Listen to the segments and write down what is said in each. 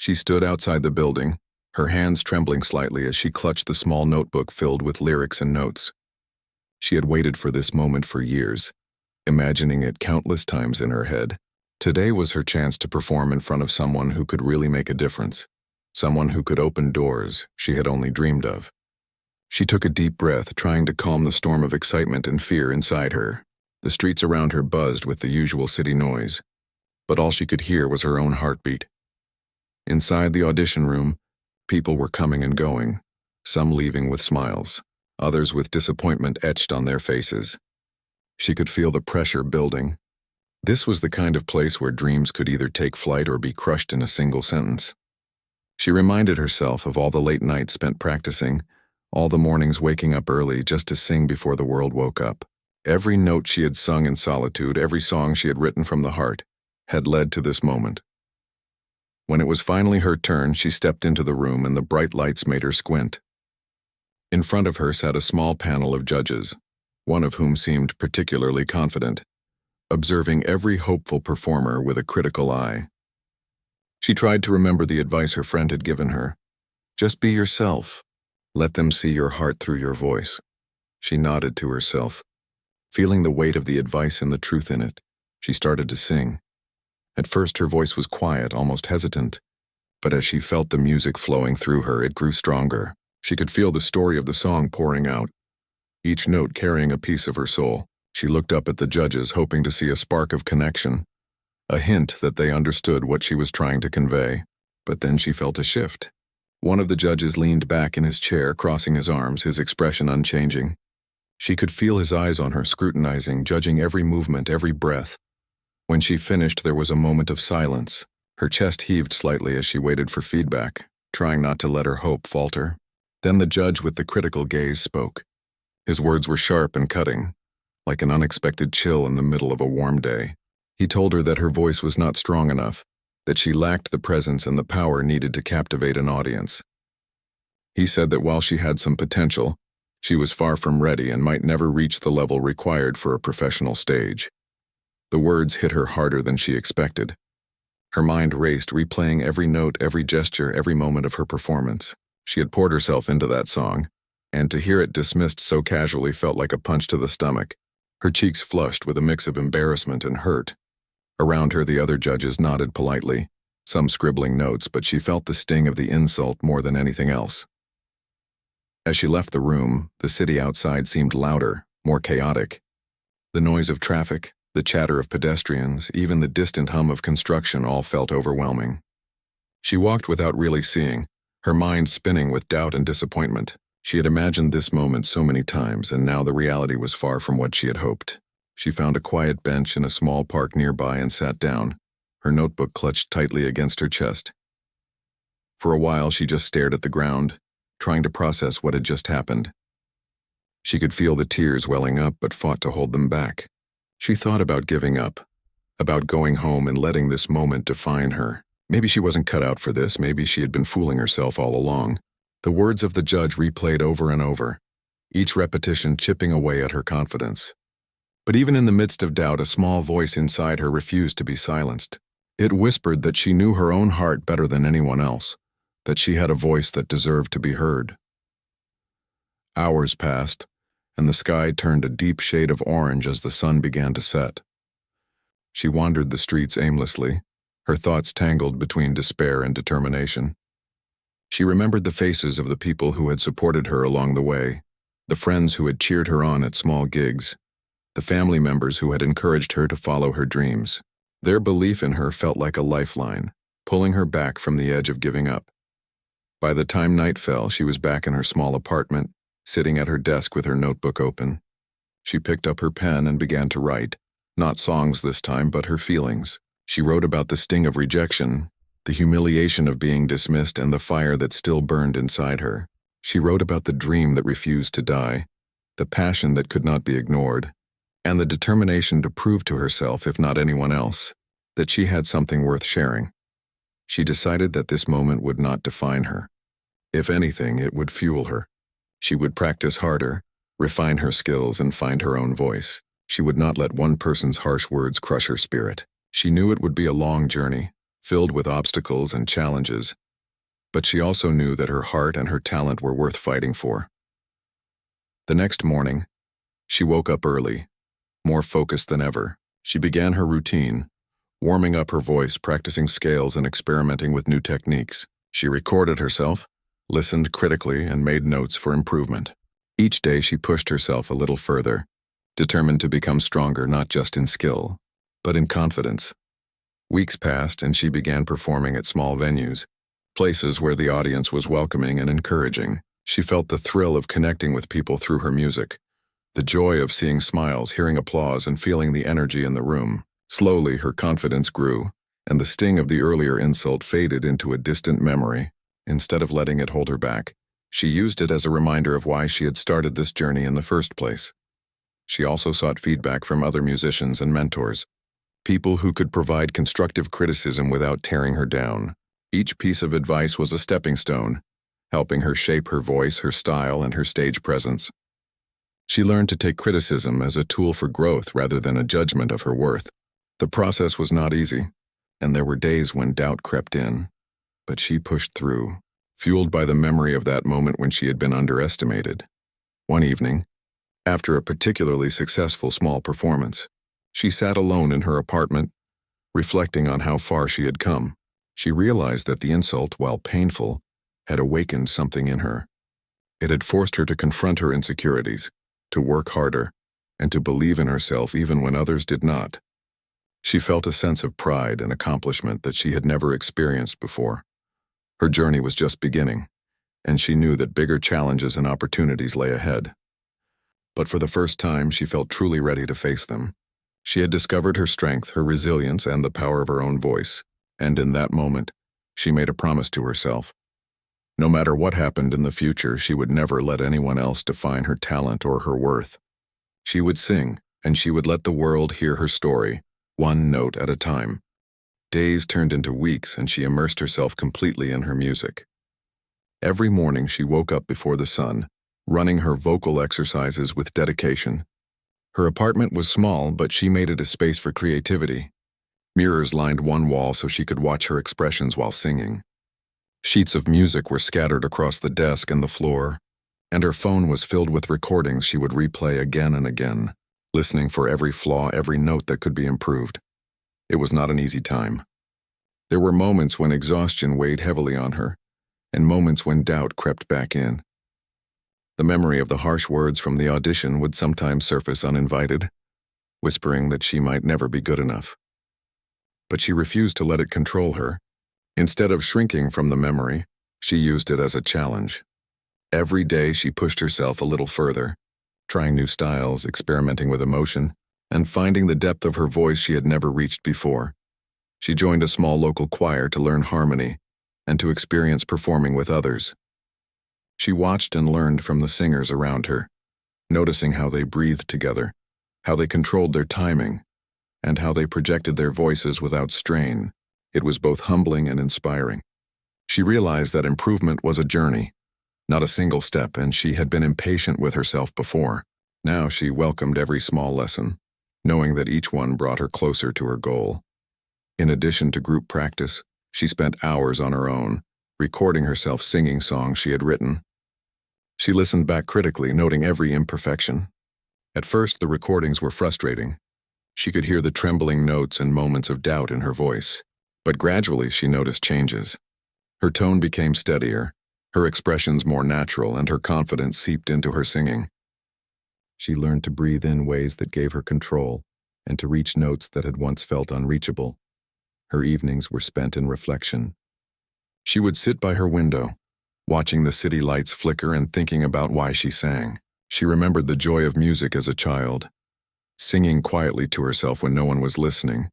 She stood outside the building, her hands trembling slightly as she clutched the small notebook filled with lyrics and notes. She had waited for this moment for years, imagining it countless times in her head. Today was her chance to perform in front of someone who could really make a difference, someone who could open doors she had only dreamed of. She took a deep breath, trying to calm the storm of excitement and fear inside her. The streets around her buzzed with the usual city noise, but all she could hear was her own heartbeat. Inside the audition room, people were coming and going, some leaving with smiles, others with disappointment etched on their faces. She could feel the pressure building. This was the kind of place where dreams could either take flight or be crushed in a single sentence. She reminded herself of all the late nights spent practicing, all the mornings waking up early just to sing before the world woke up. Every note she had sung in solitude, every song she had written from the heart, had led to this moment. When it was finally her turn, she stepped into the room and the bright lights made her squint. In front of her sat a small panel of judges, one of whom seemed particularly confident, observing every hopeful performer with a critical eye. She tried to remember the advice her friend had given her. Just be yourself. Let them see your heart through your voice. She nodded to herself. Feeling the weight of the advice and the truth in it, she started to sing. At first her voice was quiet, almost hesitant, but as she felt the music flowing through her, it grew stronger. She could feel the story of the song pouring out, each note carrying a piece of her soul. She looked up at the judges, hoping to see a spark of connection, a hint that they understood what she was trying to convey. But then she felt a shift. One of the judges leaned back in his chair, crossing his arms, his expression unchanging. She could feel his eyes on her, scrutinizing, judging every movement, every breath. When she finished, there was a moment of silence. Her chest heaved slightly as she waited for feedback, trying not to let her hope falter. Then the judge with the critical gaze spoke. His words were sharp and cutting, like an unexpected chill in the middle of a warm day. He told her that her voice was not strong enough, that she lacked the presence and the power needed to captivate an audience. He said that while she had some potential, she was far from ready and might never reach the level required for a professional stage. The words hit her harder than she expected. Her mind raced, replaying every note, every gesture, every moment of her performance. She had poured herself into that song, and to hear it dismissed so casually felt like a punch to the stomach. Her cheeks flushed with a mix of embarrassment and hurt. Around her, the other judges nodded politely, some scribbling notes, but she felt the sting of the insult more than anything else. As she left the room, the city outside seemed louder, more chaotic. The noise of traffic, the chatter of pedestrians, even the distant hum of construction all felt overwhelming. She walked without really seeing, her mind spinning with doubt and disappointment. She had imagined this moment so many times, and now the reality was far from what she had hoped. She found a quiet bench in a small park nearby and sat down, her notebook clutched tightly against her chest. For a while, she just stared at the ground, trying to process what had just happened. She could feel the tears welling up, but fought to hold them back. She thought about giving up, about going home and letting this moment define her. Maybe she wasn't cut out for this, maybe she had been fooling herself all along. The words of the judge replayed over and over, each repetition chipping away at her confidence. But even in the midst of doubt, a small voice inside her refused to be silenced. It whispered that she knew her own heart better than anyone else, that she had a voice that deserved to be heard. Hours passed, and the sky turned a deep shade of orange as the sun began to set. She wandered the streets aimlessly, her thoughts tangled between despair and determination. She remembered the faces of the people who had supported her along the way, the friends who had cheered her on at small gigs, the family members who had encouraged her to follow her dreams. Their belief in her felt like a lifeline, pulling her back from the edge of giving up. By the time night fell, she was back in her small apartment, sitting at her desk with her notebook open. She picked up her pen and began to write, not songs this time, but her feelings. She wrote about the sting of rejection, the humiliation of being dismissed, and the fire that still burned inside her. She wrote about the dream that refused to die, the passion that could not be ignored, and the determination to prove to herself, if not anyone else, that she had something worth sharing. She decided that this moment would not define her. If anything, it would fuel her. She would practice harder, refine her skills, and find her own voice. She would not let one person's harsh words crush her spirit. She knew it would be a long journey, filled with obstacles and challenges, but she also knew that her heart and her talent were worth fighting for. The next morning, she woke up early, more focused than ever. She began her routine, warming up her voice, practicing scales, and experimenting with new techniques. She recorded herself, listened critically, and made notes for improvement. Each day she pushed herself a little further, determined to become stronger not just in skill, but in confidence. Weeks passed and she began performing at small venues, places where the audience was welcoming and encouraging. She felt the thrill of connecting with people through her music, the joy of seeing smiles, hearing applause, and feeling the energy in the room. Slowly, her confidence grew, and the sting of the earlier insult faded into a distant memory. Instead of letting it hold her back, she used it as a reminder of why she had started this journey in the first place. She also sought feedback from other musicians and mentors, people who could provide constructive criticism without tearing her down. Each piece of advice was a stepping stone, helping her shape her voice, her style, and her stage presence. She learned to take criticism as a tool for growth rather than a judgment of her worth. The process was not easy, and there were days when doubt crept in, but she pushed through, fueled by the memory of that moment when she had been underestimated. One evening, after a particularly successful small performance, she sat alone in her apartment, reflecting on how far she had come. She realized that the insult, while painful, had awakened something in her. It had forced her to confront her insecurities, to work harder, and to believe in herself even when others did not. She felt a sense of pride and accomplishment that she had never experienced before. Her journey was just beginning, and she knew that bigger challenges and opportunities lay ahead. But for the first time, she felt truly ready to face them. She had discovered her strength, her resilience, and the power of her own voice, and in that moment, she made a promise to herself. No matter what happened in the future, she would never let anyone else define her talent or her worth. She would sing, and she would let the world hear her story, one note at a time. Days turned into weeks, and she immersed herself completely in her music. Every morning she woke up before the sun, running her vocal exercises with dedication. Her apartment was small, but she made it a space for creativity. Mirrors lined one wall so she could watch her expressions while singing. Sheets of music were scattered across the desk and the floor, and her phone was filled with recordings she would replay again and again, listening for every flaw, every note that could be improved. It was not an easy time. There were moments when exhaustion weighed heavily on her, and moments when doubt crept back in. The memory of the harsh words from the audition would sometimes surface uninvited, whispering that she might never be good enough. But she refused to let it control her. Instead of shrinking from the memory, she used it as a challenge. Every day she pushed herself a little further, trying new styles, experimenting with emotion, and finding the depth of her voice she had never reached before. She joined a small local choir to learn harmony and to experience performing with others. She watched and learned from the singers around her, noticing how they breathed together, how they controlled their timing, and how they projected their voices without strain. It was both humbling and inspiring. She realized that improvement was a journey, not a single step, and she had been impatient with herself before. Now she welcomed every small lesson, knowing that each one brought her closer to her goal. In addition to group practice, she spent hours on her own, recording herself singing songs she had written. She listened back critically, noting every imperfection. At first, the recordings were frustrating. She could hear the trembling notes and moments of doubt in her voice. But gradually she noticed changes. Her tone became steadier, her expressions more natural, and her confidence seeped into her singing. She learned to breathe in ways that gave her control and to reach notes that had once felt unreachable. Her evenings were spent in reflection. She would sit by her window, watching the city lights flicker and thinking about why she sang. She remembered the joy of music as a child, singing quietly to herself when no one was listening.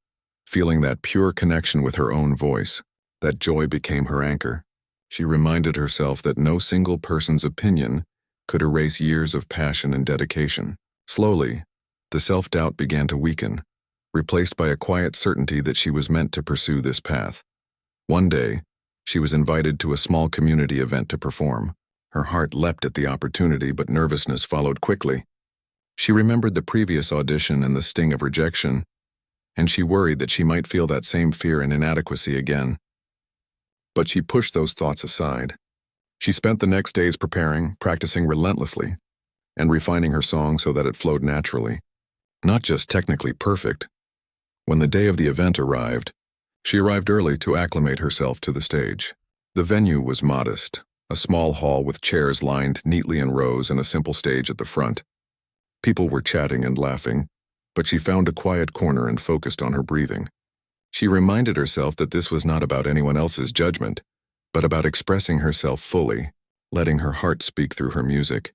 Feeling that pure connection with her own voice, that joy became her anchor. She reminded herself that no single person's opinion could erase years of passion and dedication. Slowly, the self-doubt began to weaken, replaced by a quiet certainty that she was meant to pursue this path. One day, she was invited to a small community event to perform. Her heart leapt at the opportunity, but nervousness followed quickly. She remembered the previous audition and the sting of rejection, and she worried that she might feel that same fear and inadequacy again. But she pushed those thoughts aside. She spent the next days preparing, practicing relentlessly, and refining her song so that it flowed naturally, not just technically perfect. When the day of the event arrived, she arrived early to acclimate herself to the stage. The venue was modest, a small hall with chairs lined neatly in rows and a simple stage at the front. People were chatting and laughing, but she found a quiet corner and focused on her breathing. She reminded herself that this was not about anyone else's judgment, but about expressing herself fully, letting her heart speak through her music.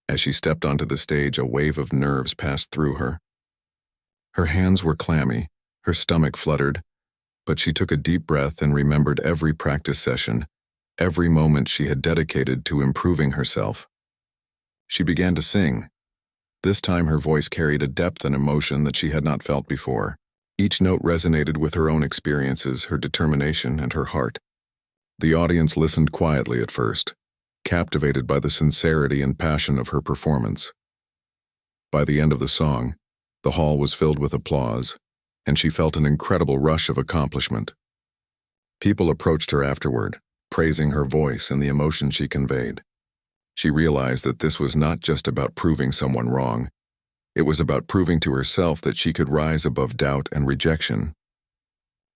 As she stepped onto the stage, a wave of nerves passed through her. Her hands were clammy, her stomach fluttered, but she took a deep breath and remembered every practice session, every moment she had dedicated to improving herself. She began to sing. This time her voice carried a depth and emotion that she had not felt before. Each note resonated with her own experiences, her determination, and her heart. The audience listened quietly at first, captivated by the sincerity and passion of her performance. By the end of the song, the hall was filled with applause, and she felt an incredible rush of accomplishment. People approached her afterward, praising her voice and the emotion she conveyed. She realized that this was not just about proving someone wrong. It was about proving to herself that she could rise above doubt and rejection.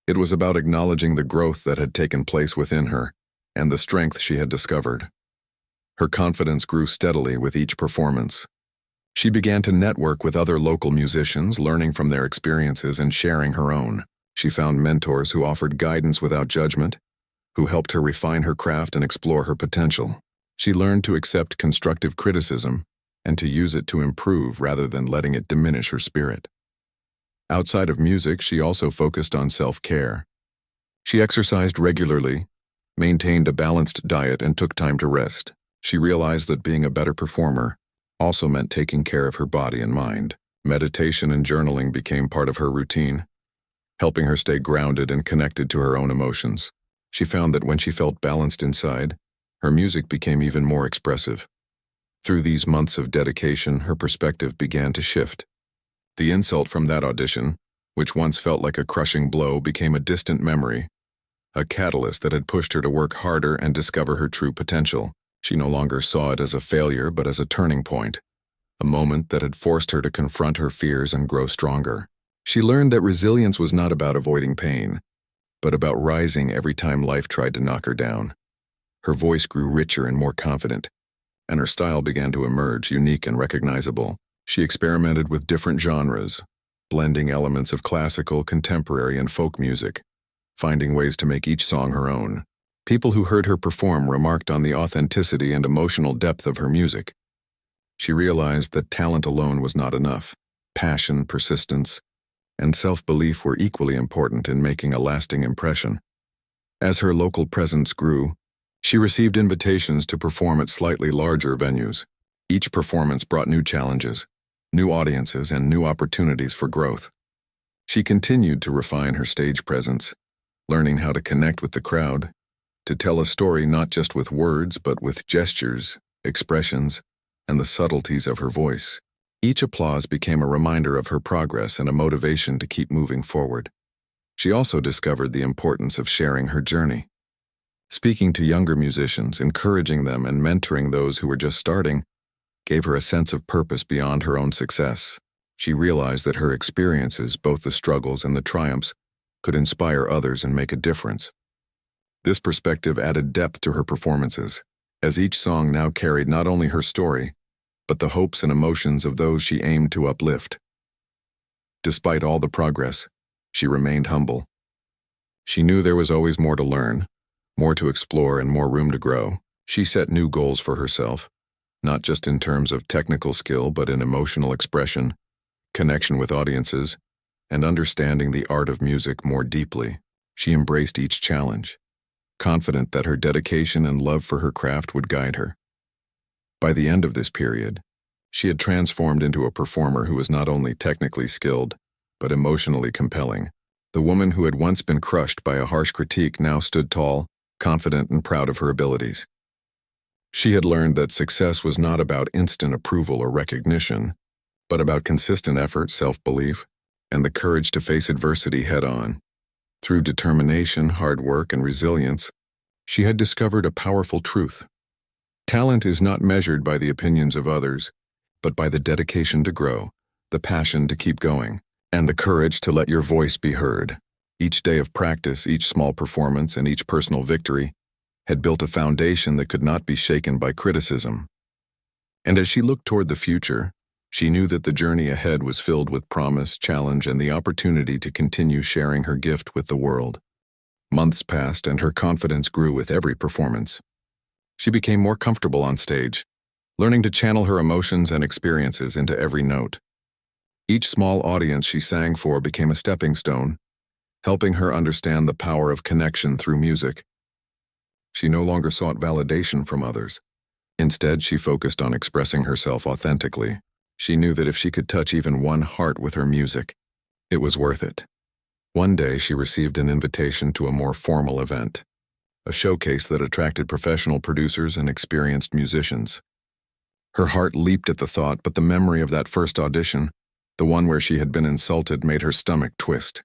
It was about acknowledging the growth that had taken place within her and the strength she had discovered. Her confidence grew steadily with each performance. She began to network with other local musicians, learning from their experiences and sharing her own. She found mentors who offered guidance without judgment, who helped her refine her craft and explore her potential. She learned to accept constructive criticism and to use it to improve rather than letting it diminish her spirit. Outside of music, she also focused on self-care. She exercised regularly, maintained a balanced diet, and took time to rest. She realized that being a better performer also meant taking care of her body and mind. Meditation and journaling became part of her routine, helping her stay grounded and connected to her own emotions. She found that when she felt balanced inside, her music became even more expressive. Through these months of dedication, her perspective began to shift. The insult from that audition, which once felt like a crushing blow, became a distant memory, a catalyst that had pushed her to work harder and discover her true potential. She no longer saw it as a failure, but as a turning point, a moment that had forced her to confront her fears and grow stronger. She learned that resilience was not about avoiding pain, but about rising every time life tried to knock her down. Her voice grew richer and more confident, and her style began to emerge, unique and recognizable. She experimented with different genres, blending elements of classical, contemporary, and folk music, finding ways to make each song her own. People who heard her perform remarked on the authenticity and emotional depth of her music. She realized that talent alone was not enough. Passion, persistence, and self-belief were equally important in making a lasting impression. As her local presence grew, she received invitations to perform at slightly larger venues. Each performance brought new challenges, new audiences, and new opportunities for growth. She continued to refine her stage presence, learning how to connect with the crowd, to tell a story not just with words but with gestures, expressions, and the subtleties of her voice. Each applause became a reminder of her progress and a motivation to keep moving forward. She also discovered the importance of sharing her journey. Speaking to younger musicians, encouraging them, and mentoring those who were just starting gave her a sense of purpose beyond her own success. She realized that her experiences, both the struggles and the triumphs, could inspire others and make a difference. This perspective added depth to her performances, as each song now carried not only her story, but the hopes and emotions of those she aimed to uplift. Despite all the progress, she remained humble. She knew there was always more to learn, more to explore, and more room to grow. She set new goals for herself, not just in terms of technical skill, but in emotional expression, connection with audiences, and understanding the art of music more deeply. She embraced each challenge, confident that her dedication and love for her craft would guide her. By the end of this period, she had transformed into a performer who was not only technically skilled, but emotionally compelling. The woman who had once been crushed by a harsh critique now stood tall, confident, and proud of her abilities. She had learned that success was not about instant approval or recognition, but about consistent effort, self-belief, and the courage to face adversity head-on. Through determination, hard work, and resilience, she had discovered a powerful truth. Talent is not measured by the opinions of others, but by the dedication to grow, the passion to keep going, and the courage to let your voice be heard. Each day of practice, each small performance, and each personal victory had built a foundation that could not be shaken by criticism. And as she looked toward the future, she knew that the journey ahead was filled with promise, challenge, and the opportunity to continue sharing her gift with the world. Months passed, and her confidence grew with every performance. She became more comfortable on stage, learning to channel her emotions and experiences into every note. Each small audience she sang for became a stepping stone, helping her understand the power of connection through music. She no longer sought validation from others. Instead, she focused on expressing herself authentically. She knew that if she could touch even one heart with her music, it was worth it. One day, she received an invitation to a more formal event, a showcase that attracted professional producers and experienced musicians. Her heart leaped at the thought, but the memory of that first audition, the one where she had been insulted, made her stomach twist.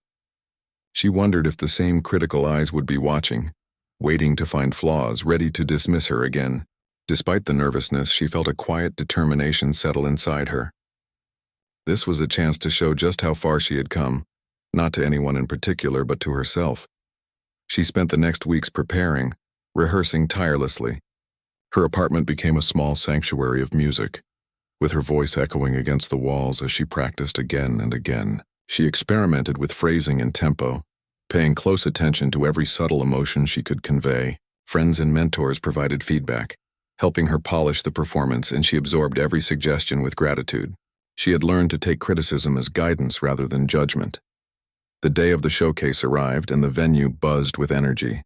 She wondered if the same critical eyes would be watching, waiting to find flaws, ready to dismiss her again. Despite the nervousness, she felt a quiet determination settle inside her. This was a chance to show just how far she had come, not to anyone in particular, but to herself. She spent the next weeks preparing, rehearsing tirelessly. Her apartment became a small sanctuary of music, with her voice echoing against the walls as she practiced again and again. She experimented with phrasing and tempo, paying close attention to every subtle emotion she could convey. Friends and mentors provided feedback, helping her polish the performance, and she absorbed every suggestion with gratitude. She had learned to take criticism as guidance rather than judgment. The day of the showcase arrived, and the venue buzzed with energy.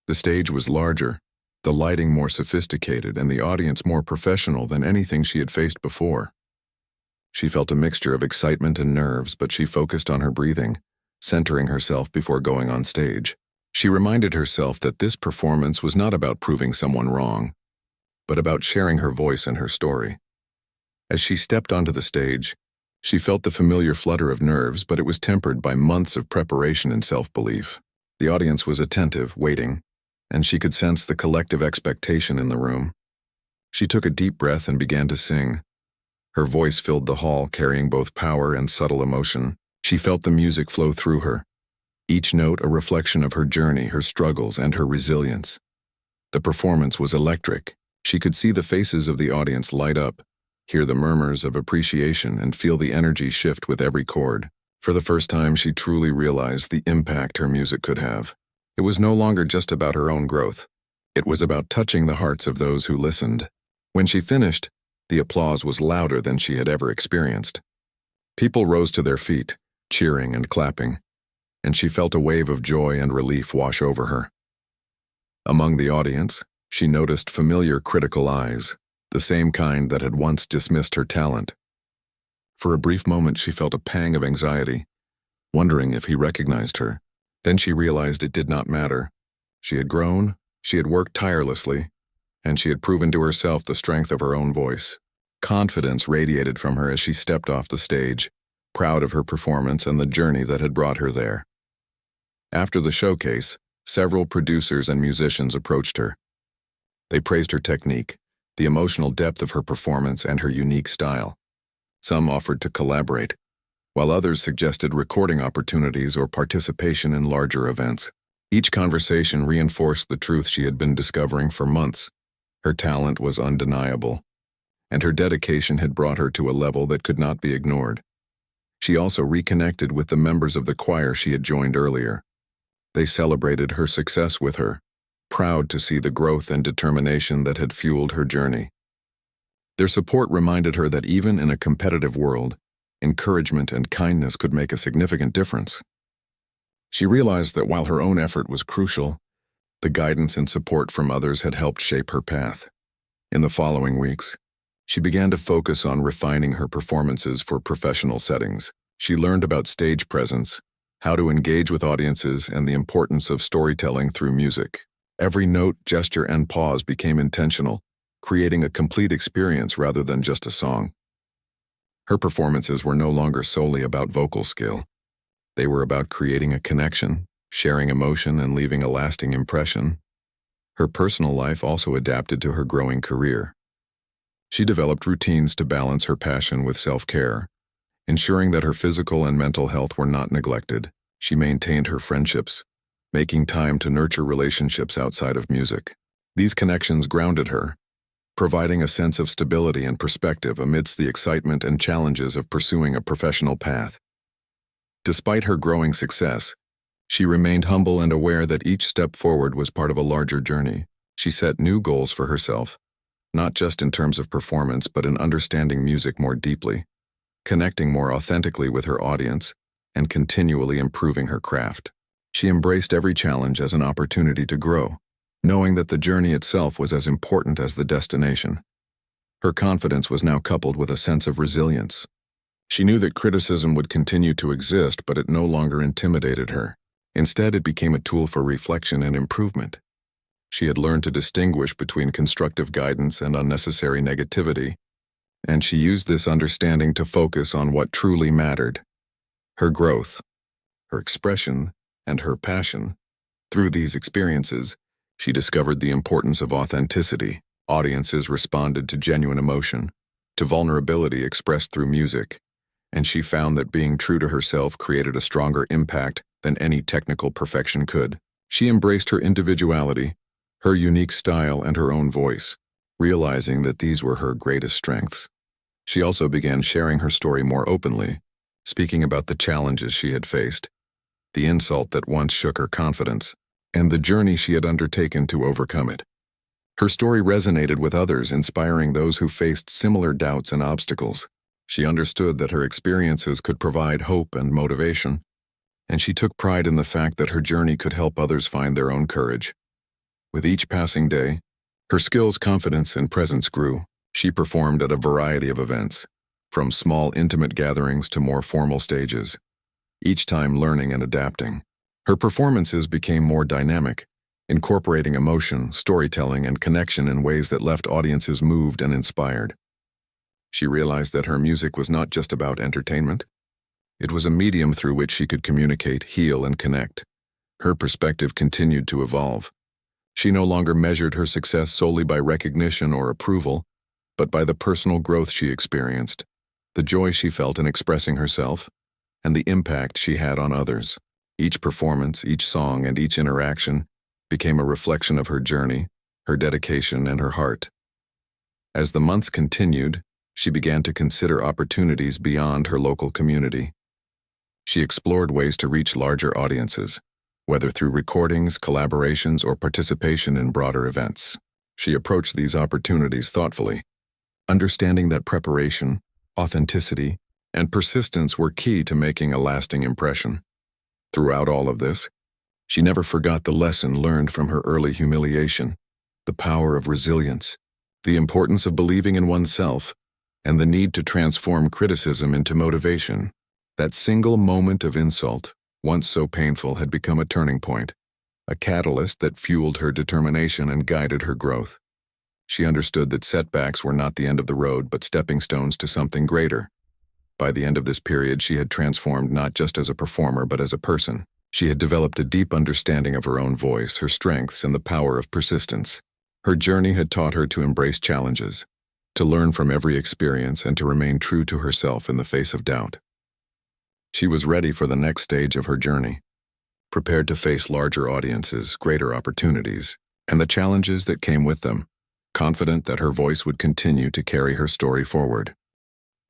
The stage was larger, the lighting more sophisticated, and the audience more professional than anything she had faced before. She felt a mixture of excitement and nerves, but she focused on her breathing, centering herself before going on stage. She reminded herself that this performance was not about proving someone wrong, but about sharing her voice and her story. As she stepped onto the stage, she felt the familiar flutter of nerves, but it was tempered by months of preparation and self-belief. The audience was attentive, waiting, and she could sense the collective expectation in the room. She took a deep breath and began to sing. Her voice filled the hall, carrying both power and subtle emotion. She felt the music flow through her, each note a reflection of her journey, her struggles, and her resilience. The performance was electric. She could see the faces of the audience light up, hear the murmurs of appreciation, and feel the energy shift with every chord. For the first time, she truly realized the impact her music could have. It was no longer just about her own growth. It was about touching the hearts of those who listened. When she finished, the applause was louder than she had ever experienced. People rose to their feet, cheering and clapping, and she felt a wave of joy and relief wash over her. Among the audience, she noticed familiar critical eyes, the same kind that had once dismissed her talent. For a brief moment, she felt a pang of anxiety, wondering if he recognized her. Then she realized it did not matter. She had grown, she had worked tirelessly, and she had proven to herself the strength of her own voice. Confidence radiated from her as she stepped off the stage, proud of her performance and the journey that had brought her there. After the showcase, several producers and musicians approached her. They praised her technique, the emotional depth of her performance, and her unique style. Some offered to collaborate, while others suggested recording opportunities or participation in larger events. Each conversation reinforced the truth she had been discovering for months. Her talent was undeniable, and her dedication had brought her to a level that could not be ignored. She also reconnected with the members of the choir she had joined earlier. They celebrated her success with her, proud to see the growth and determination that had fueled her journey. Their support reminded her that even in a competitive world, encouragement and kindness could make a significant difference. She realized that while her own effort was crucial, the guidance and support from others had helped shape her path. In the following weeks, she began to focus on refining her performances for professional settings. She learned about stage presence, how to engage with audiences, and the importance of storytelling through music. Every note, gesture, and pause became intentional, creating a complete experience rather than just a song. Her performances were no longer solely about vocal skill. They were about creating a connection, sharing emotion, and leaving a lasting impression. Her personal life also adapted to her growing career. She developed routines to balance her passion with self-care, ensuring that her physical and mental health were not neglected. She maintained her friendships, making time to nurture relationships outside of music. These connections grounded her, providing a sense of stability and perspective amidst the excitement and challenges of pursuing a professional path. Despite her growing success, she remained humble and aware that each step forward was part of a larger journey. She set new goals for herself, not just in terms of performance but in understanding music more deeply, connecting more authentically with her audience, and continually improving her craft. She embraced every challenge as an opportunity to grow, knowing that the journey itself was as important as the destination. Her confidence was now coupled with a sense of resilience. She knew that criticism would continue to exist, but it no longer intimidated her. Instead, it became a tool for reflection and improvement. She had learned to distinguish between constructive guidance and unnecessary negativity, and she used this understanding to focus on what truly mattered: her growth, her expression, and her passion. Through these experiences, she discovered the importance of authenticity. Audiences responded to genuine emotion, to vulnerability expressed through music, and she found that being true to herself created a stronger impact than any technical perfection could. She embraced her individuality, her unique style, and her own voice, realizing that these were her greatest strengths. She also began sharing her story more openly, speaking about the challenges she had faced, the insult that once shook her confidence, and the journey she had undertaken to overcome it. Her story resonated with others, inspiring those who faced similar doubts and obstacles. She understood that her experiences could provide hope and motivation, and she took pride in the fact that her journey could help others find their own courage. With each passing day, her skills, confidence, and presence grew. She performed at a variety of events, from small intimate gatherings to more formal stages, each time learning and adapting. Her performances became more dynamic, incorporating emotion, storytelling, and connection in ways that left audiences moved and inspired. She realized that her music was not just about entertainment. It was a medium through which she could communicate, heal, and connect. Her perspective continued to evolve. She no longer measured her success solely by recognition or approval, but by the personal growth she experienced, the joy she felt in expressing herself, and the impact she had on others. Each performance, each song, and each interaction became a reflection of her journey, her dedication, and her heart. As the months continued, she began to consider opportunities beyond her local community. She explored ways to reach larger audiences, whether through recordings, collaborations, or participation in broader events. She approached these opportunities thoughtfully, understanding that preparation, authenticity, and persistence were key to making a lasting impression. Throughout all of this, she never forgot the lesson learned from her early humiliation, the power of resilience, the importance of believing in oneself, and the need to transform criticism into motivation. That single moment of insult, once so painful, had become a turning point, a catalyst that fueled her determination and guided her growth. She understood that setbacks were not the end of the road, but stepping stones to something greater. By the end of this period, she had transformed not just as a performer, but as a person. She had developed a deep understanding of her own voice, her strengths, and the power of persistence. Her journey had taught her to embrace challenges, to learn from every experience, and to remain true to herself in the face of doubt. She was ready for the next stage of her journey, prepared to face larger audiences, greater opportunities, and the challenges that came with them, confident that her voice would continue to carry her story forward.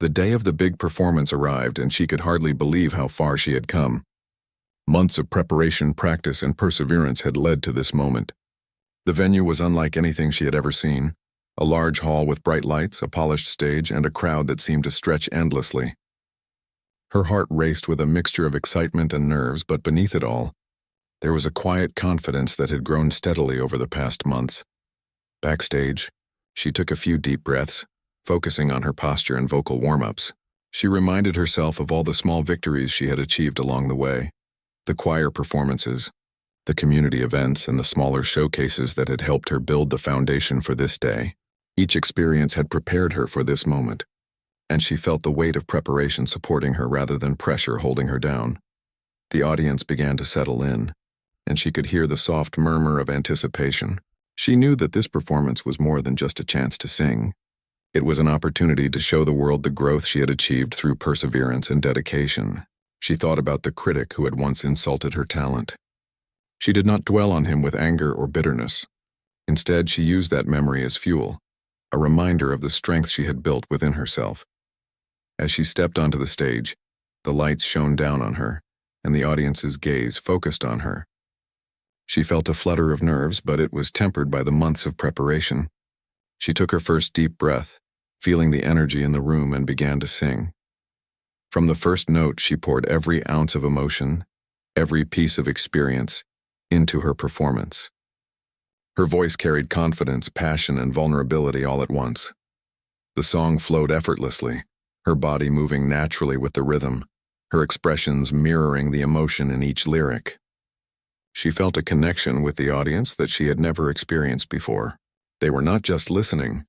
The day of the big performance arrived, and she could hardly believe how far she had come. Months of preparation, practice, and perseverance had led to this moment. The venue was unlike anything she had ever seen, a large hall with bright lights, a polished stage, and a crowd that seemed to stretch endlessly. Her heart raced with a mixture of excitement and nerves, but beneath it all, there was a quiet confidence that had grown steadily over the past months. Backstage, she took a few deep breaths, focusing on her posture and vocal warm-ups. She reminded herself of all the small victories she had achieved along the way, the choir performances, the community events, and the smaller showcases that had helped her build the foundation for this day. Each experience had prepared her for this moment, and she felt the weight of preparation supporting her rather than pressure holding her down. The audience began to settle in, and she could hear the soft murmur of anticipation. She knew that this performance was more than just a chance to sing. It was an opportunity to show the world the growth she had achieved through perseverance and dedication. She thought about the critic who had once insulted her talent. She did not dwell on him with anger or bitterness. Instead, she used that memory as fuel, a reminder of the strength she had built within herself. As she stepped onto the stage, the lights shone down on her, and the audience's gaze focused on her. She felt a flutter of nerves, but it was tempered by the months of preparation. She took her first deep breath, feeling the energy in the room, and began to sing. From the first note, she poured every ounce of emotion, every piece of experience, into her performance. Her voice carried confidence, passion, and vulnerability all at once. The song flowed effortlessly, her body moving naturally with the rhythm, her expressions mirroring the emotion in each lyric. She felt a connection with the audience that she had never experienced before. They were not just listening,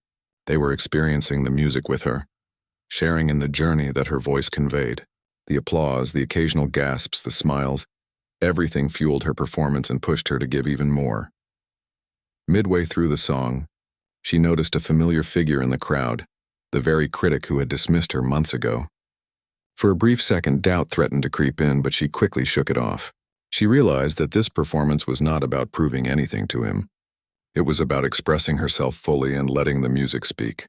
they were experiencing the music with her, sharing in the journey that her voice conveyed. The applause, the occasional gasps, the smiles, everything fueled her performance and pushed her to give even more. Midway through the song, she noticed a familiar figure in the crowd, the very critic who had dismissed her months ago. For a brief second, doubt threatened to creep in, but she quickly shook it off. She realized that this performance was not about proving anything to him. It was about expressing herself fully and letting the music speak.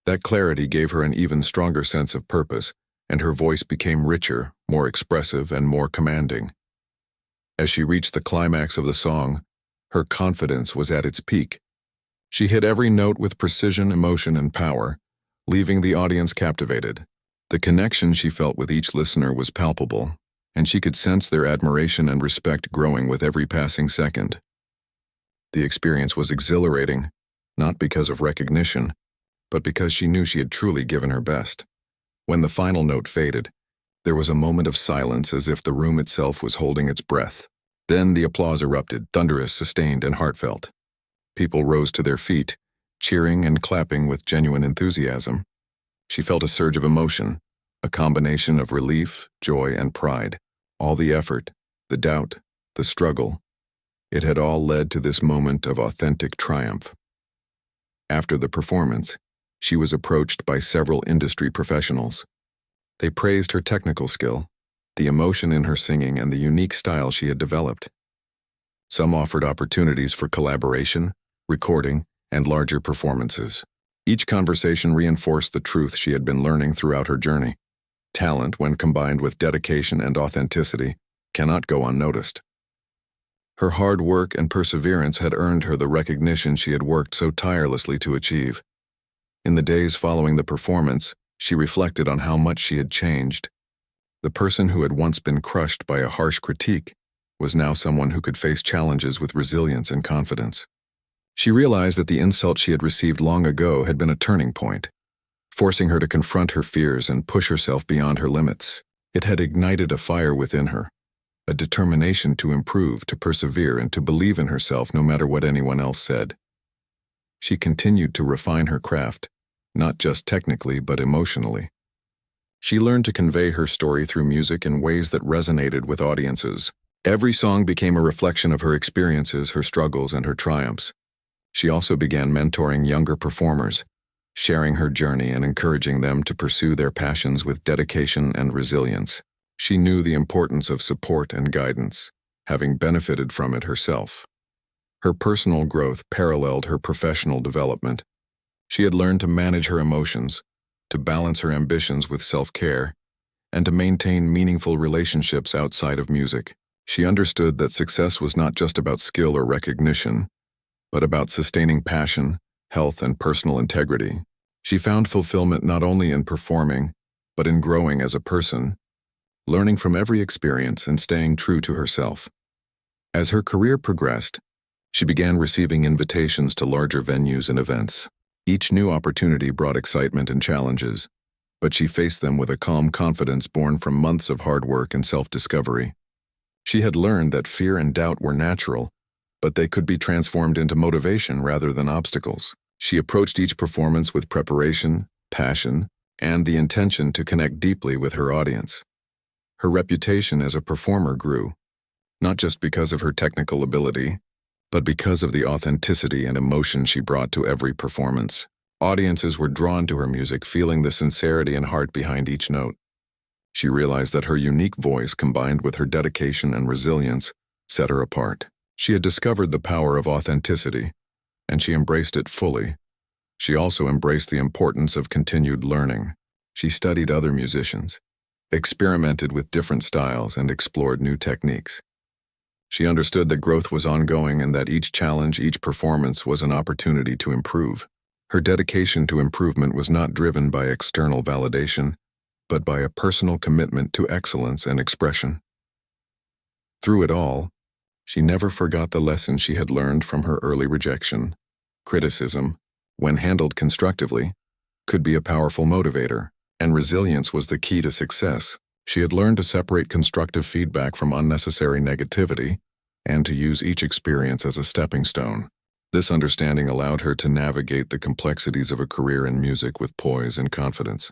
That clarity gave her an even stronger sense of purpose, and her voice became richer, more expressive, and more commanding. As she reached the climax of the song, her confidence was at its peak. She hit every note with precision, emotion, and power, leaving the audience captivated. The connection she felt with each listener was palpable, and she could sense their admiration and respect growing with every passing second. The experience was exhilarating, not because of recognition, but because she knew she had truly given her best. When the final note faded, there was a moment of silence, as if the room itself was holding its breath. Then the applause erupted, thunderous, sustained, and heartfelt. People rose to their feet, cheering and clapping with genuine enthusiasm. She felt a surge of emotion, a combination of relief, joy, and pride. All the effort, the doubt, the struggle, it had all led to this moment of authentic triumph. After the performance, she was approached by several industry professionals. They praised her technical skill, the emotion in her singing, and the unique style she had developed. Some offered opportunities for collaboration, recording, and larger performances. Each conversation reinforced the truth she had been learning throughout her journey. Talent, when combined with dedication and authenticity, cannot go unnoticed. Her hard work and perseverance had earned her the recognition she had worked so tirelessly to achieve. In the days following the performance, she reflected on how much she had changed. The person who had once been crushed by a harsh critique was now someone who could face challenges with resilience and confidence. She realized that the insult she had received long ago had been a turning point, forcing her to confront her fears and push herself beyond her limits. It had ignited a fire within her, a determination to improve, to persevere, and to believe in herself no matter what anyone else said. She continued to refine her craft, not just technically but emotionally. She learned to convey her story through music in ways that resonated with audiences. Every song became a reflection of her experiences, her struggles, and her triumphs. She also began mentoring younger performers, sharing her journey and encouraging them to pursue their passions with dedication and resilience. She knew the importance of support and guidance, having benefited from it herself. Her personal growth paralleled her professional development. She had learned to manage her emotions, to balance her ambitions with self-care, and to maintain meaningful relationships outside of music. She understood that success was not just about skill or recognition, but about sustaining passion, health, and personal integrity. She found fulfillment not only in performing, but in growing as a person, learning from every experience and staying true to herself. As her career progressed, she began receiving invitations to larger venues and events. Each new opportunity brought excitement and challenges, but she faced them with a calm confidence born from months of hard work and self-discovery. She had learned that fear and doubt were natural, but they could be transformed into motivation rather than obstacles. She approached each performance with preparation, passion, and the intention to connect deeply with her audience. Her reputation as a performer grew, not just because of her technical ability, but because of the authenticity and emotion she brought to every performance. Audiences were drawn to her music, feeling the sincerity and heart behind each note. She realized that her unique voice, combined with her dedication and resilience, set her apart. She had discovered the power of authenticity, and she embraced it fully. She also embraced the importance of continued learning. She studied other musicians, experimented with different styles, and explored new techniques. She understood that growth was ongoing and that each challenge, each performance was an opportunity to improve. Her dedication to improvement was not driven by external validation, but by a personal commitment to excellence and expression. Through it all, she never forgot the lesson she had learned from her early rejection. Criticism, when handled constructively, could be a powerful motivator, and resilience was the key to success. She had learned to separate constructive feedback from unnecessary negativity and to use each experience as a stepping stone. This understanding allowed her to navigate the complexities of a career in music with poise and confidence.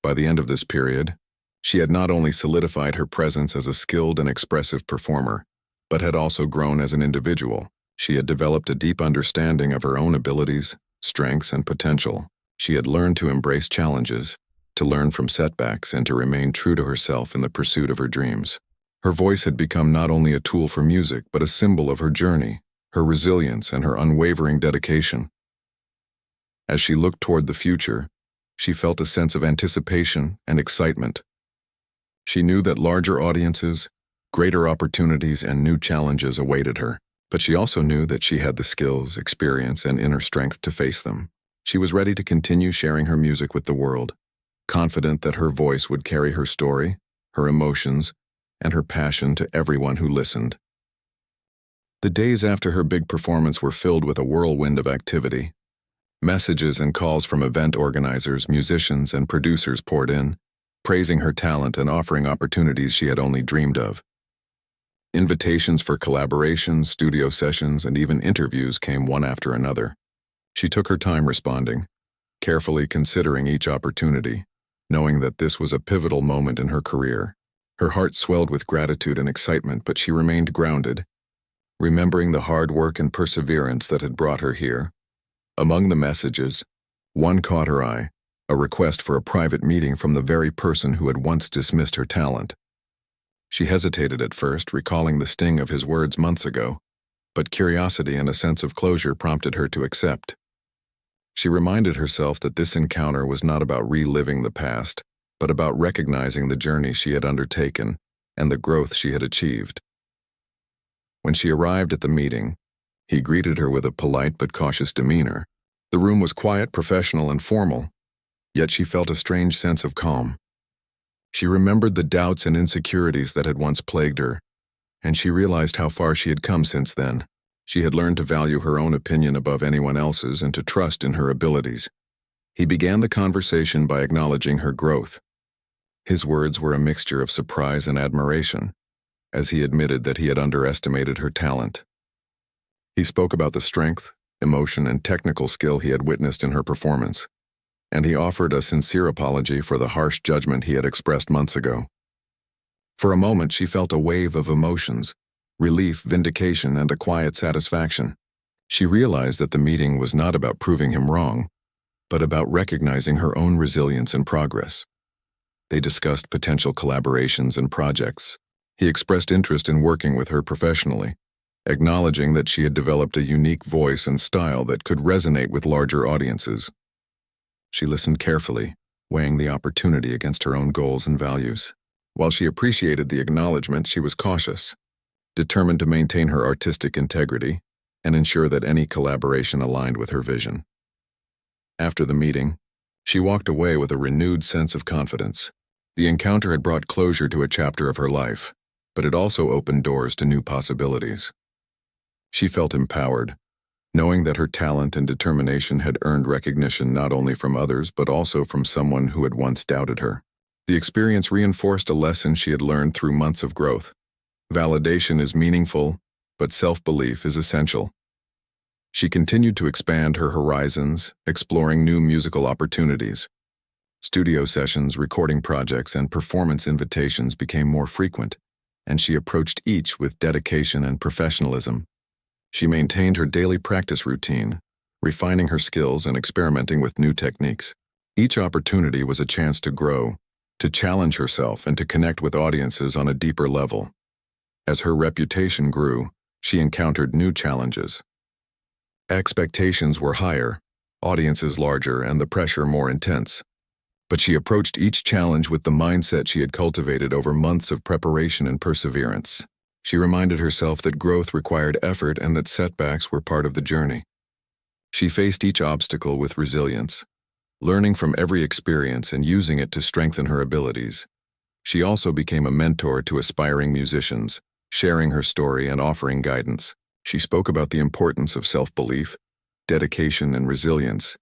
By the end of this period, she had not only solidified her presence as a skilled and expressive performer, but had also grown as an individual. She had developed a deep understanding of her own abilities, strengths, and potential. She had learned to embrace challenges, to learn from setbacks, and to remain true to herself in the pursuit of her dreams. Her voice had become not only a tool for music, but a symbol of her journey, her resilience, and her unwavering dedication. As she looked toward the future, she felt a sense of anticipation and excitement. She knew that larger audiences, greater opportunities, and new challenges awaited her, but she also knew that she had the skills, experience, and inner strength to face them. She was ready to continue sharing her music with the world, confident that her voice would carry her story, her emotions, and her passion to everyone who listened. The days after her big performance were filled with a whirlwind of activity. Messages and calls from event organizers, musicians, and producers poured in, praising her talent and offering opportunities she had only dreamed of. Invitations for collaborations, studio sessions, and even interviews came one after another. She took her time responding, carefully considering each opportunity, knowing that this was a pivotal moment in her career. Her heart swelled with gratitude and excitement, but she remained grounded, remembering the hard work and perseverance that had brought her here. Among the messages, one caught her eye, a request for a private meeting from the very person who had once dismissed her talent. She hesitated at first, recalling the sting of his words months ago, but curiosity and a sense of closure prompted her to accept. She reminded herself that this encounter was not about reliving the past, but about recognizing the journey she had undertaken and the growth she had achieved. When she arrived at the meeting, he greeted her with a polite but cautious demeanor. The room was quiet, professional, and formal, yet she felt a strange sense of calm. She remembered the doubts and insecurities that had once plagued her, and she realized how far she had come since then. She had learned to value her own opinion above anyone else's and to trust in her abilities. He began the conversation by acknowledging her growth. His words were a mixture of surprise and admiration, as he admitted that he had underestimated her talent. He spoke about the strength, emotion, and technical skill he had witnessed in her performance, and he offered a sincere apology for the harsh judgment he had expressed months ago. For a moment, she felt a wave of emotions, relief, vindication, and a quiet satisfaction. She realized that the meeting was not about proving him wrong, but about recognizing her own resilience and progress. They discussed potential collaborations and projects. He expressed interest in working with her professionally, acknowledging that she had developed a unique voice and style that could resonate with larger audiences. She listened carefully, weighing the opportunity against her own goals and values. While she appreciated the acknowledgement, she was cautious, determined to maintain her artistic integrity and ensure that any collaboration aligned with her vision. After the meeting, she walked away with a renewed sense of confidence. The encounter had brought closure to a chapter of her life, but it also opened doors to new possibilities. She felt empowered, knowing that her talent and determination had earned recognition not only from others but also from someone who had once doubted her. The experience reinforced a lesson she had learned through months of growth. Validation is meaningful, but self-belief is essential. She continued to expand her horizons, exploring new musical opportunities. Studio sessions, recording projects, and performance invitations became more frequent, and she approached each with dedication and professionalism. She maintained her daily practice routine, refining her skills and experimenting with new techniques. Each opportunity was a chance to grow, to challenge herself, and to connect with audiences on a deeper level. As her reputation grew, she encountered new challenges. Expectations were higher, audiences larger, and the pressure more intense. But she approached each challenge with the mindset she had cultivated over months of preparation and perseverance. She reminded herself that growth required effort and that setbacks were part of the journey. She faced each obstacle with resilience, learning from every experience and using it to strengthen her abilities. She also became a mentor to aspiring musicians, sharing her story and offering guidance. She spoke about the importance of self-belief, dedication, and resilience,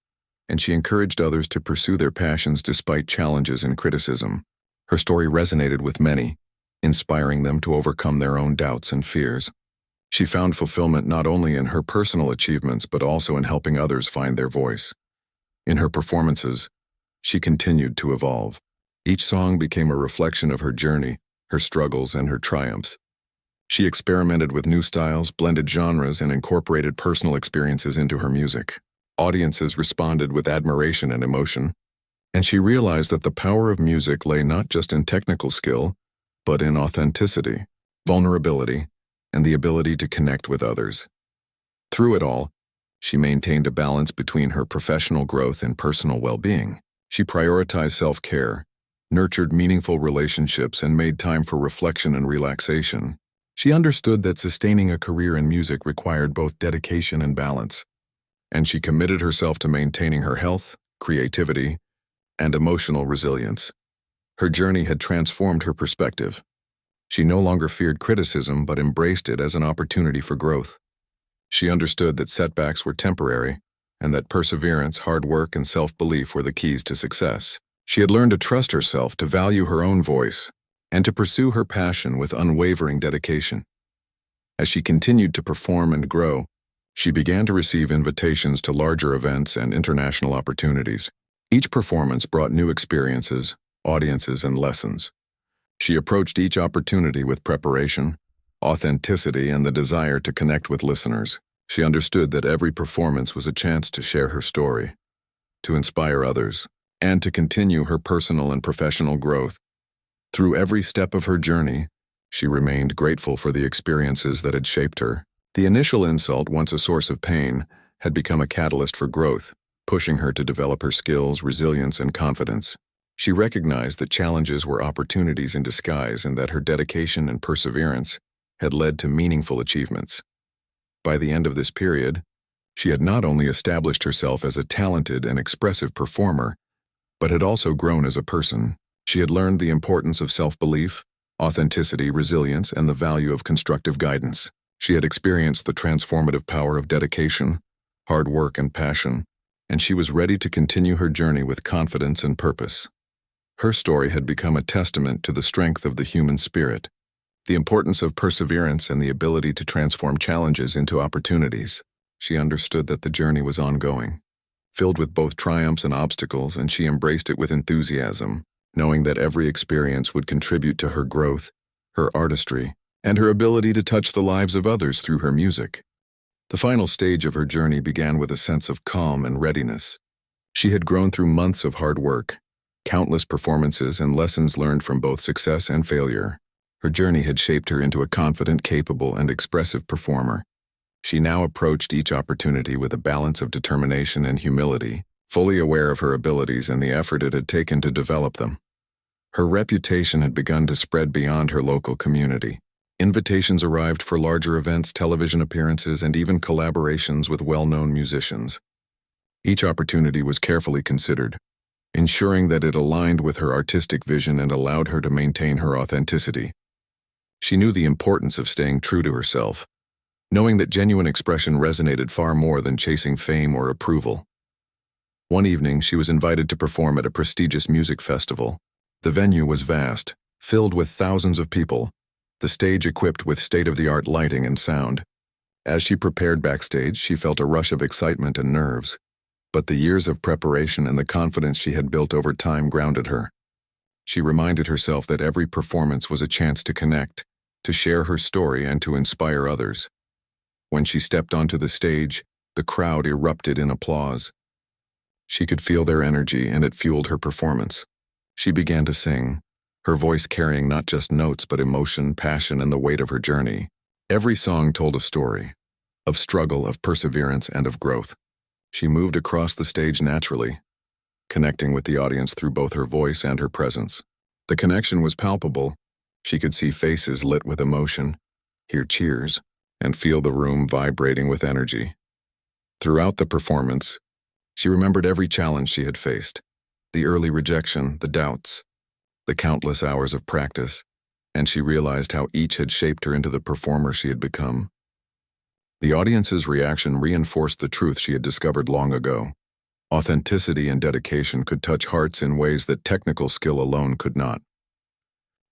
and she encouraged others to pursue their passions despite challenges and criticism. Her story resonated with many, inspiring them to overcome their own doubts and fears. She found fulfillment not only in her personal achievements but also in helping others find their voice. In her performances, she continued to evolve. Each song became a reflection of her journey, her struggles, and her triumphs. She experimented with new styles, blended genres, and incorporated personal experiences into her music. Audiences responded with admiration and emotion, and she realized that the power of music lay not just in technical skill, but in authenticity, vulnerability, and the ability to connect with others. Through it all, she maintained a balance between her professional growth and personal well-being. She prioritized self-care, nurtured meaningful relationships, and made time for reflection and relaxation. She understood that sustaining a career in music required both dedication and balance, and she committed herself to maintaining her health, creativity, and emotional resilience. Her journey had transformed her perspective. She no longer feared criticism but embraced it as an opportunity for growth. She understood that setbacks were temporary and that perseverance, hard work, and self-belief were the keys to success. She had learned to trust herself, to value her own voice, and to pursue her passion with unwavering dedication. As she continued to perform and grow, she began to receive invitations to larger events and international opportunities. Each performance brought new experiences, audiences, and lessons. She approached each opportunity with preparation, authenticity, and the desire to connect with listeners. She understood that every performance was a chance to share her story, to inspire others, and to continue her personal and professional growth. Through every step of her journey, she remained grateful for the experiences that had shaped her. The initial insult, once a source of pain, had become a catalyst for growth, pushing her to develop her skills, resilience, and confidence. She recognized that challenges were opportunities in disguise and that her dedication and perseverance had led to meaningful achievements. By the end of this period, she had not only established herself as a talented and expressive performer, but had also grown as a person. She had learned the importance of self-belief, authenticity, resilience, and the value of constructive guidance. She had experienced the transformative power of dedication, hard work, and passion, and she was ready to continue her journey with confidence and purpose. Her story had become a testament to the strength of the human spirit, the importance of perseverance, and the ability to transform challenges into opportunities. She understood that the journey was ongoing, filled with both triumphs and obstacles, and she embraced it with enthusiasm, knowing that every experience would contribute to her growth, her artistry, and her ability to touch the lives of others through her music. The final stage of her journey began with a sense of calm and readiness. She had grown through months of hard work, countless performances, and lessons learned from both success and failure. Her journey had shaped her into a confident, capable, and expressive performer. She now approached each opportunity with a balance of determination and humility, fully aware of her abilities and the effort it had taken to develop them. Her reputation had begun to spread beyond her local community. Invitations arrived for larger events, television appearances, and even collaborations with well-known musicians. Each opportunity was carefully considered, ensuring that it aligned with her artistic vision and allowed her to maintain her authenticity. She knew the importance of staying true to herself, knowing that genuine expression resonated far more than chasing fame or approval. One evening, she was invited to perform at a prestigious music festival. The venue was vast, filled with thousands of people, the stage equipped with state-of-the-art lighting and sound. As she prepared backstage, she felt a rush of excitement and nerves. But the years of preparation and the confidence she had built over time grounded her. She reminded herself that every performance was a chance to connect, to share her story, and to inspire others. When she stepped onto the stage, the crowd erupted in applause. She could feel their energy, and it fueled her performance. She began to sing, her voice carrying not just notes but emotion, passion, and the weight of her journey. Every song told a story, of struggle, of perseverance, and of growth. She moved across the stage naturally, connecting with the audience through both her voice and her presence. The connection was palpable. She could see faces lit with emotion, hear cheers, and feel the room vibrating with energy. Throughout the performance, she remembered every challenge she had faced, the early rejection, the doubts, the countless hours of practice, and she realized how each had shaped her into the performer she had become. The audience's reaction reinforced the truth she had discovered long ago. Authenticity and dedication could touch hearts in ways that technical skill alone could not.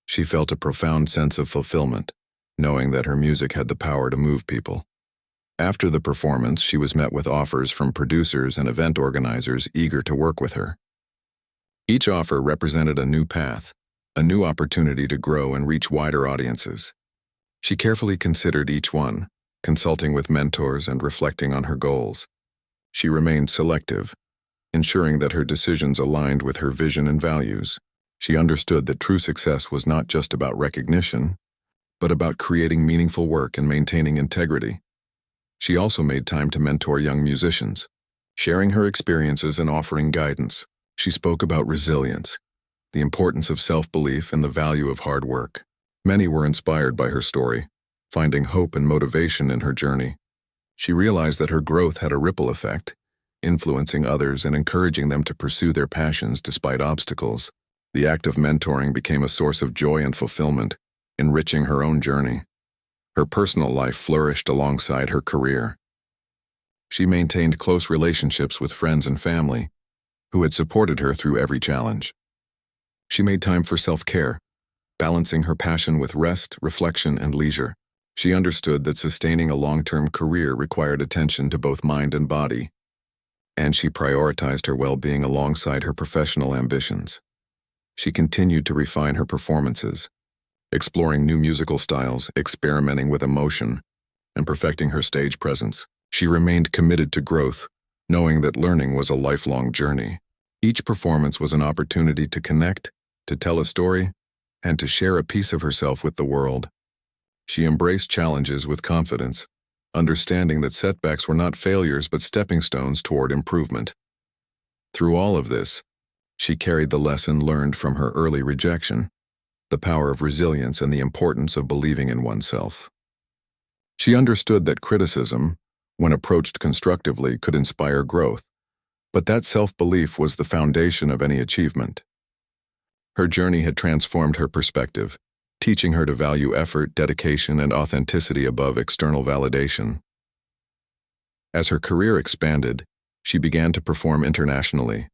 She felt a profound sense of fulfillment, knowing that her music had the power to move people. After the performance, she was met with offers from producers and event organizers eager to work with her. Each offer represented a new path, a new opportunity to grow and reach wider audiences. She carefully considered each one, consulting with mentors and reflecting on her goals. She remained selective, ensuring that her decisions aligned with her vision and values. She understood that true success was not just about recognition, but about creating meaningful work and maintaining integrity. She also made time to mentor young musicians, sharing her experiences and offering guidance. She spoke about resilience, the importance of self-belief, and the value of hard work. Many were inspired by her story, finding hope and motivation in her journey. She realized that her growth had a ripple effect, influencing others and encouraging them to pursue their passions despite obstacles. The act of mentoring became a source of joy and fulfillment, enriching her own journey. Her personal life flourished alongside her career. She maintained close relationships with friends and family, who had supported her through every challenge. She made time for self-care, balancing her passion with rest, reflection, and leisure. She understood that sustaining a long-term career required attention to both mind and body, and she prioritized her well-being alongside her professional ambitions. She continued to refine her performances, exploring new musical styles, experimenting with emotion, and perfecting her stage presence. She remained committed to growth, knowing that learning was a lifelong journey. Each performance was an opportunity to connect, to tell a story, and to share a piece of herself with the world. She embraced challenges with confidence, understanding that setbacks were not failures but stepping stones toward improvement. Through all of this, she carried the lesson learned from her early rejection, the power of resilience and the importance of believing in oneself. She understood that criticism, when approached constructively, could inspire growth, but that self-belief was the foundation of any achievement. Her journey had transformed her perspective, teaching her to value effort, dedication, and authenticity above external validation. As her career expanded, she began to perform internationally.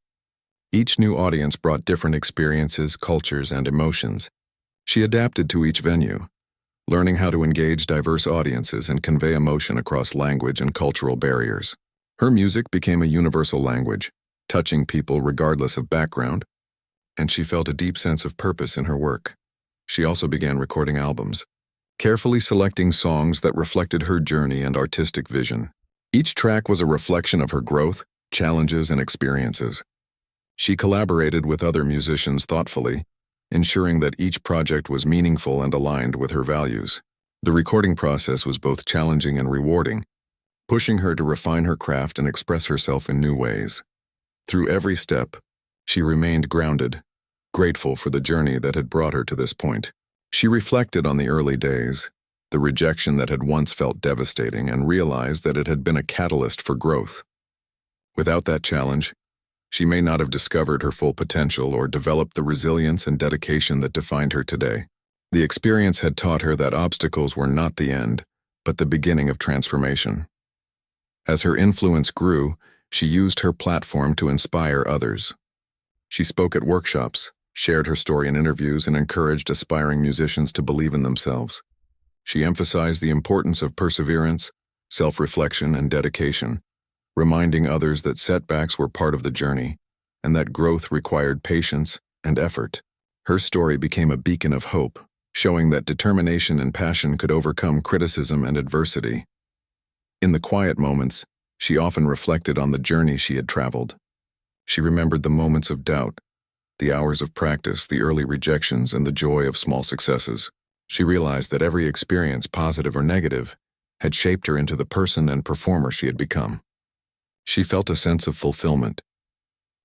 Each new audience brought different experiences, cultures, and emotions. She adapted to each venue, learning how to engage diverse audiences and convey emotion across language and cultural barriers. Her music became a universal language, touching people regardless of background, and she felt a deep sense of purpose in her work. She also began recording albums, carefully selecting songs that reflected her journey and artistic vision. Each track was a reflection of her growth, challenges, and experiences. She collaborated with other musicians thoughtfully, ensuring that each project was meaningful and aligned with her values. The recording process was both challenging and rewarding, pushing her to refine her craft and express herself in new ways. Through every step, she remained grounded, grateful for the journey that had brought her to this point. She reflected on the early days, the rejection that had once felt devastating, and realized that it had been a catalyst for growth. Without that challenge, she may not have discovered her full potential or developed the resilience and dedication that defined her today. The experience had taught her that obstacles were not the end, but the beginning of transformation. As her influence grew, she used her platform to inspire others. She spoke at workshops, shared her story in interviews, and encouraged aspiring musicians to believe in themselves. She emphasized the importance of perseverance, self-reflection, and dedication, reminding others that setbacks were part of the journey and that growth required patience and effort. Her story became a beacon of hope, showing that determination and passion could overcome criticism and adversity. In the quiet moments, she often reflected on the journey she had traveled. She remembered the moments of doubt, the hours of practice, the early rejections, and the joy of small successes. She realized that every experience, positive or negative, had shaped her into the person and performer she had become. She felt a sense of fulfillment,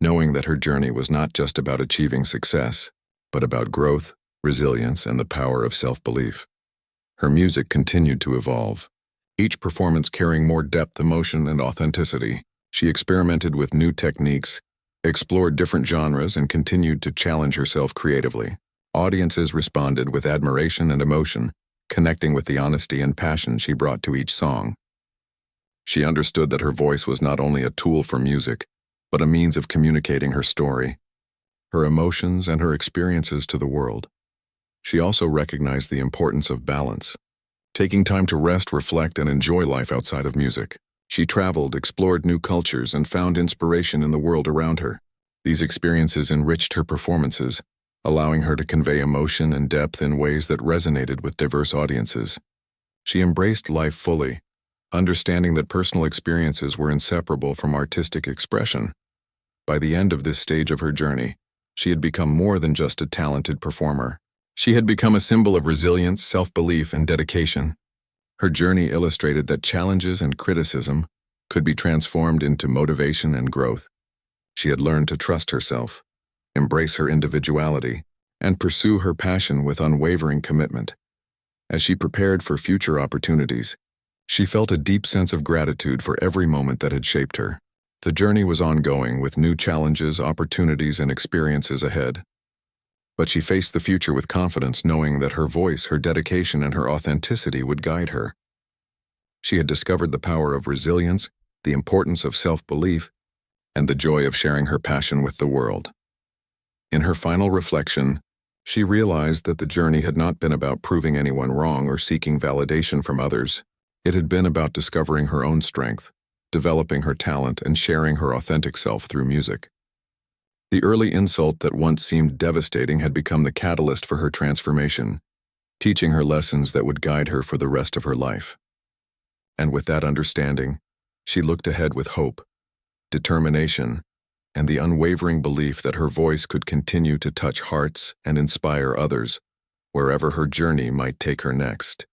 knowing that her journey was not just about achieving success, but about growth, resilience, and the power of self-belief. Her music continued to evolve, each performance carrying more depth, emotion, and authenticity. She experimented with new techniques, explored different genres, and continued to challenge herself creatively. Audiences responded with admiration and emotion, connecting with the honesty and passion she brought to each song. She understood that her voice was not only a tool for music, but a means of communicating her story, her emotions, and her experiences to the world. She also recognized the importance of balance, taking time to rest, reflect, and enjoy life outside of music. She traveled, explored new cultures, and found inspiration in the world around her. These experiences enriched her performances, allowing her to convey emotion and depth in ways that resonated with diverse audiences. She embraced life fully, understanding that personal experiences were inseparable from artistic expression. By the end of this stage of her journey, she had become more than just a talented performer. She had become a symbol of resilience, self-belief, and dedication. Her journey illustrated that challenges and criticism could be transformed into motivation and growth. She had learned to trust herself, embrace her individuality, and pursue her passion with unwavering commitment. As she prepared for future opportunities, she felt a deep sense of gratitude for every moment that had shaped her. The journey was ongoing, with new challenges, opportunities, and experiences ahead. But she faced the future with confidence, knowing that her voice, her dedication, and her authenticity would guide her. She had discovered the power of resilience, the importance of self-belief, and the joy of sharing her passion with the world. In her final reflection, she realized that the journey had not been about proving anyone wrong or seeking validation from others. It had been about discovering her own strength, developing her talent, and sharing her authentic self through music. The early insult that once seemed devastating had become the catalyst for her transformation, teaching her lessons that would guide her for the rest of her life. And with that understanding, she looked ahead with hope, determination, and the unwavering belief that her voice could continue to touch hearts and inspire others, wherever her journey might take her next.